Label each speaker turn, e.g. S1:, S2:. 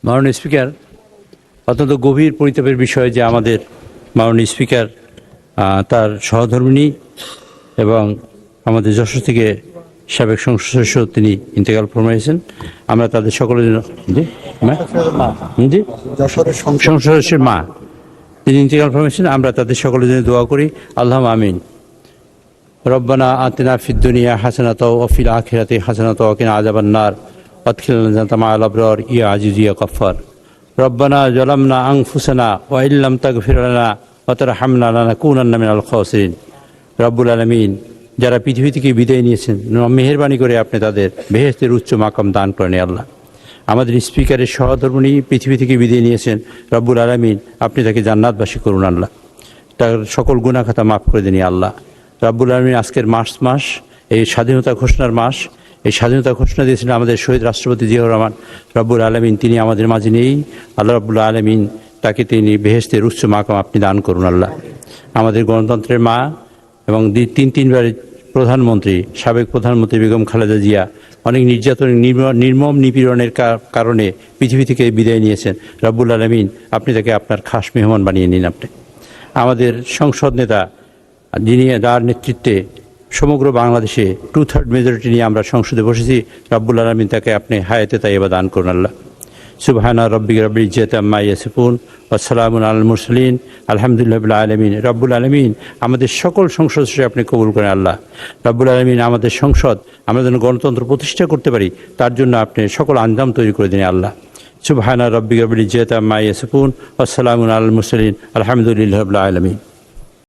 S1: মাননীয় স্পিকার, অত্যন্ত গভীর পরিতাপের বিষয় যে আমাদের মাননীয় স্পিকার তার সহধর্মিণী এবং আমাদের যশোর থেকে সাবেক সংসদ সদস্য তিনি ইন্তেকাল ফরমাইছেন। আমরা তাদের সকলের জন্য সংসদ সদস্যের মা তিনি ইন্তেকাল ফরমাইছেন, আমরা তাদের সকলের জন্য দোয়া করি। আল্লাহুম্মা আমিন। রব্বানা আতিনা ফিদ দুনিয়া হাসানাতাও ওয়া ফিল আখিরাতি হাসানাতাও ওয়া কিনা আযাবান নার ওয়াদখিলনা জান্নাতা মা'আল আবরার ইয়া আজিজ ইয়া গফফার। রব্বানা যালামনা আনফুসানা ওয়া ইল্লাম তাগফির লানা ওয়া তারহামনা লানাকুনান্না মিনাল খাসিরিন। রব্বুল আলামিন, যারা পৃথিবী থেকে বিদায় নিয়েছেন, মেহেরবানি করে আপনি তাদের বেহেশতের উচ্চ মাকাম দান করেন আল্লাহ। আমাদের স্পিকারের সহধর্মিণী পৃথিবী থেকে বিদায় নিয়েছেন, রব্বুল আলামিন আপনি তাকে জান্নাতবাসী করুন আল্লাহ। তার সকল গুনাহ খাতা মাফ করে দিন আল্লাহ। রব্বুল আলামিন, আজকের মাস এই স্বাধীনতা ঘোষণার মাস, এই স্বাধীনতা ঘোষণা দিয়েছিলেন আমাদের শহীদ রাষ্ট্রপতি জিয়াউর রহমান। রব্বুল আলামিন তিনি আমাদের মাঝে নেই আল্লাহ। রব্বুল আলামিন তাকে তিনি বেহেশতের উচ্চ মাকাম আপনি দান করুন আল্লাহ। আমাদের গণতন্ত্রের মা এবং তিনবার প্রধানমন্ত্রী, সাবেক প্রধানমন্ত্রী বেগম খালেদা জিয়া অনেক নির্যাতন, নির্মম নিপীড়নের কারণে পৃথিবী থেকে বিদায় নিয়েছেন। রব্বুল আলামিন আপনি তাকে আপনার খাস মেহমান বানিয়ে নিন আপনি। আমাদের সংসদ নেতা, যিনি যার নেতৃত্বে সমগ্র বাংলাদেশে 2/3 মেজরিটি নিয়ে আমরা সংসদে বসেছি, রব্বুল আলামিন তাকে আপনি হায়াতে তাইয়্যিবা দান করুন আল্লাহ। সুবহানা রাব্বিকা রাব্বিল ইজ্জাতি আম্মা ইয়াসিফুন ওয়া সালামুন আলাল মুরসালিন আলহামদুলিল্লাহি রাব্বিল আলামিন। রব্বুল আলামিন আমাদের সকল সংসদ সদস্য আপনি কবুল করেন আল্লাহ। রব্বুল আলামিন আমাদের সংসদ, আমরা যেন গণতন্ত্র প্রতিষ্ঠা করতে পারি তার জন্য আপনি সকল আঞ্জাম তৈরি করে দিন আল্লাহ। সুবহানা রাব্বিকা রাব্বিল ইজ্জাতি আম্মা ইয়াসিফুন ওয়া সালামুন আলাল মুরসালিন আলহামদুলিল্লাহি রাব্বিল আলামিন।